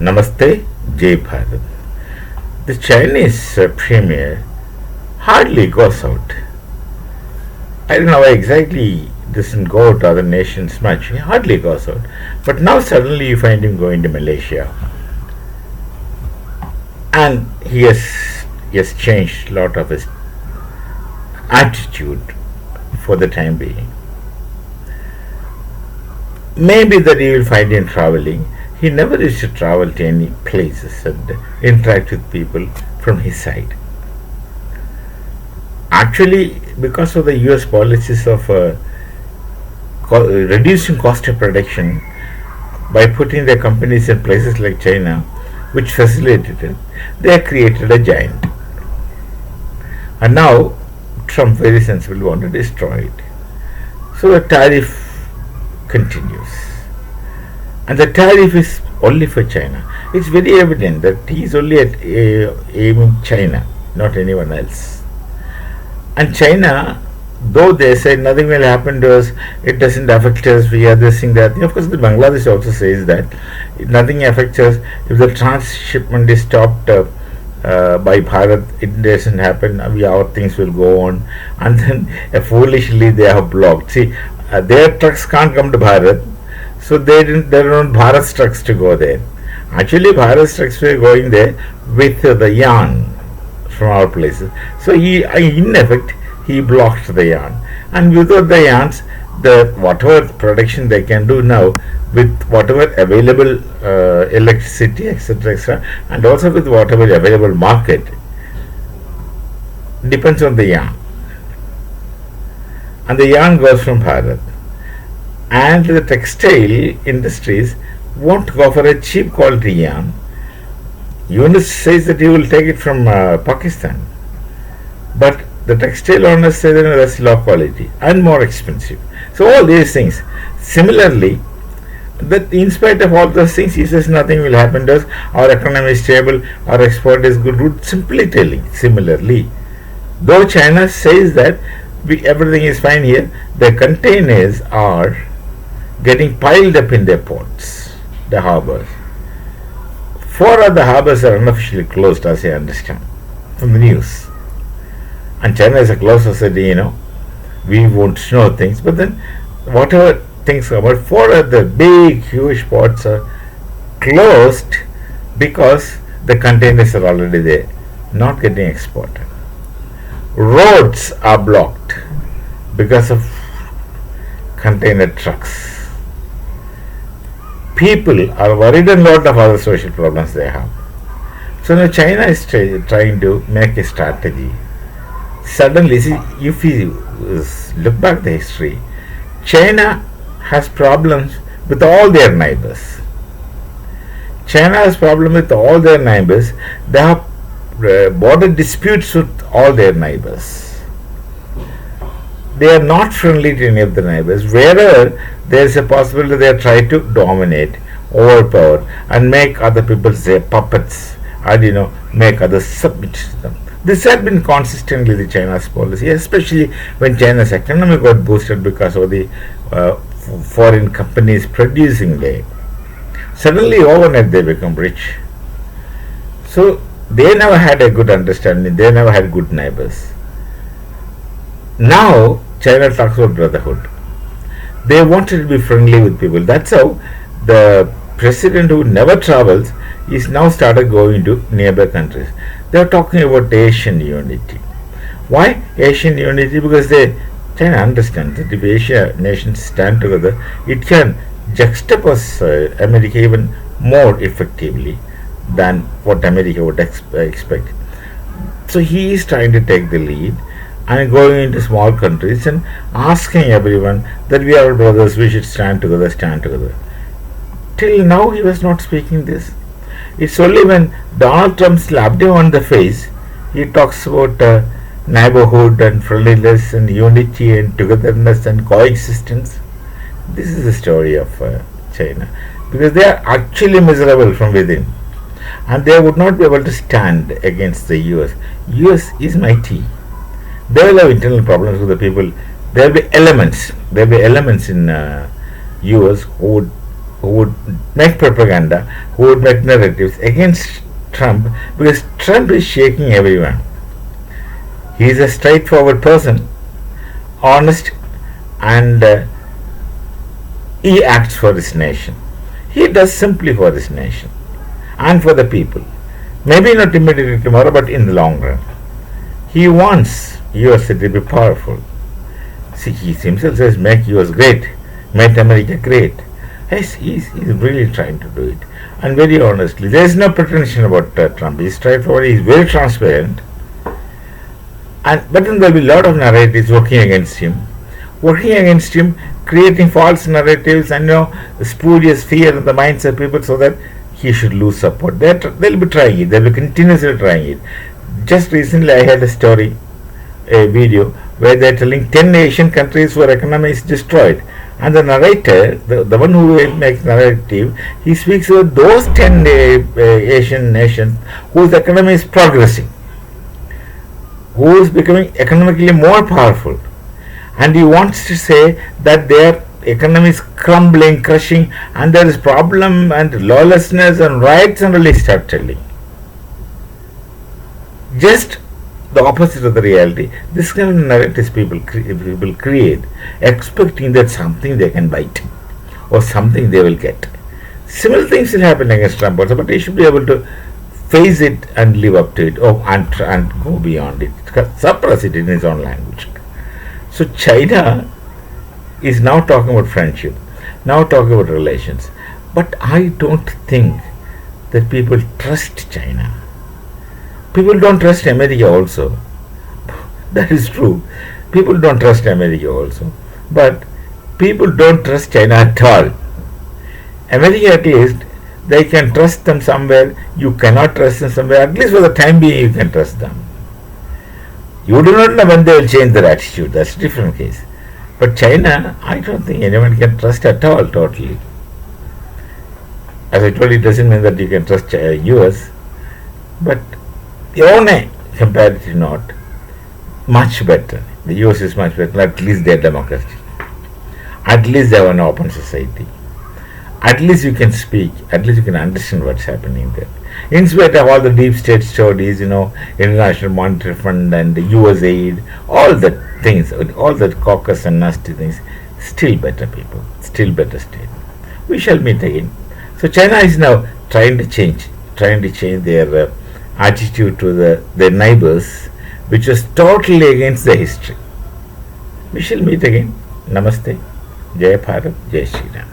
Namaste, Jai Bharat. The Chinese premier hardly goes out. I don't know why exactly doesn't go to other nations much. He hardly goes out. But now suddenly you find him going to Malaysia. And he has changed a lot of his attitude for the time being. Maybe that you will find him traveling. He never used to travel to any places and interact with people from his side. Actually, because of the US policies of reducing cost of production by putting their companies in places like China, which facilitated it, they have created a giant. And now Trump very sensibly want to destroy it. So the tariff continues. And the tariff is only for China. It's very evident that he is only aiming China, not anyone else. And China, though they say nothing will happen to us, it doesn't affect us, we are this thing, that thing. Of course, the Bangladesh also says that nothing affects us. If the transshipment is stopped by Bharat, it doesn't happen, our things will go on. And then foolishly they have blocked. See, their trucks can't come to Bharat, so they don't want Bharat's trucks to go there. Actually, Bharat's trucks were going there with the yarn from our places. So in effect, he blocked the yarn. And without the yarns, whatever production they can do now, with whatever available electricity, etc., and also with whatever available market, depends on the yarn. And the yarn goes from Bharat. And the textile industries won't go for a cheap quality yarn. UNIS says that he will take it from Pakistan. But the textile owners say that that's low quality and more expensive. So all these things. Similarly, that in spite of all those things, he says nothing will happen to us. Our economy is stable. Our export is good. Simply telling. Similarly, though China says that everything is fine here, the containers are getting piled up in their ports, the harbors. 4 of the harbors are unofficially closed, as I understand, from the news. And China is a closed society, we won't know things, but then whatever things come out, 4 of the big, huge ports are closed because the containers are already there, not getting exported. Roads are blocked because of container trucks. People are worried, and a lot of other social problems they have. So now China is trying to make a strategy. Suddenly, see, if you look back the history, China has problems with all their neighbors. China has problems with all their neighbors. They have border disputes with all their neighbors. They are not friendly to any of the neighbors. Wherever there is a possibility, they try to dominate, overpower, and make other people their puppets, and make others submit to them. This has been consistently the China's policy, especially when China's economy got boosted because of the foreign companies producing there. Suddenly, overnight, they become rich. So they never had a good understanding. They never had good neighbors. Now China talks about brotherhood. They wanted to be friendly with people. That's how the president, who never travels, is now started going to nearby countries. They are talking about Asian unity. Why Asian unity? Because China understands that if Asia nations stand together, it can juxtapose America even more effectively than what America would expect. So he is trying to take the lead and going into small countries and asking everyone that we are brothers, we should stand together. Till now he was not speaking this. It's only when Donald Trump slapped him on the face, he talks about neighborhood and friendliness and unity and togetherness and coexistence. This is the story of China, because they are actually miserable from within, and they would not be able to stand against the US. US is mighty. They will have internal problems with the people. There will be elements. There will be elements in US who would who would make propaganda, who would make narratives against Trump, because Trump is shaking everyone. He is a straightforward person, honest, and he acts for his nation. He does simply for his nation and for the people. Maybe not immediately tomorrow, but in the long run. He wants USA to be powerful. See, he himself says, make US great, make America great. Yes, he's really trying to do it. And very honestly, there is no pretension about Trump. He's straightforward, he's very transparent. But then there will be a lot of narratives working against him, creating false narratives and spurious fear in the minds of people so that he should lose support. They'll be trying it. They'll be continuously trying it. Just recently, I had a video where they're telling 10 Asian countries where economy is destroyed. And the narrator, the one who will make narrative, he speaks about those 10 Asian nations whose economy is progressing, who is becoming economically more powerful. And he wants to say that their economy is crumbling, crushing, and there is problem and lawlessness and riots, and really start telling. Just the opposite of the reality. This kind of narratives people create, expecting that something they can bite or something they will get. Similar things will happen against Trump also, but he should be able to face it and live up to it, and go beyond it, suppress it in his own language. So China is now talking about friendship, now talking about relations. But I don't think that people trust China. People don't trust America also. That is true. People don't trust America also. But people don't trust China at all. America, at least, they can trust them somewhere. You cannot trust them somewhere. At least for the time being, you can trust them. You do not know when they will change their attitude. That's a different case. But China, I don't think anyone can trust at all, totally. As I told you, it doesn't mean that you can trust US. But on a comparative note, much better. The US is much better. At least they are democratic. At least they have an open society. At least you can speak. At least you can understand what's happening there. In spite of all the deep state studies, International Monetary Fund and the USAID, all the things, all the caucus and nasty things, still better people, still better state. We shall meet again. So China is now trying to change their attitude to their neighbors, which was totally against the history. We shall meet again. Namaste. Jai Bharat, Jai Shri Ram.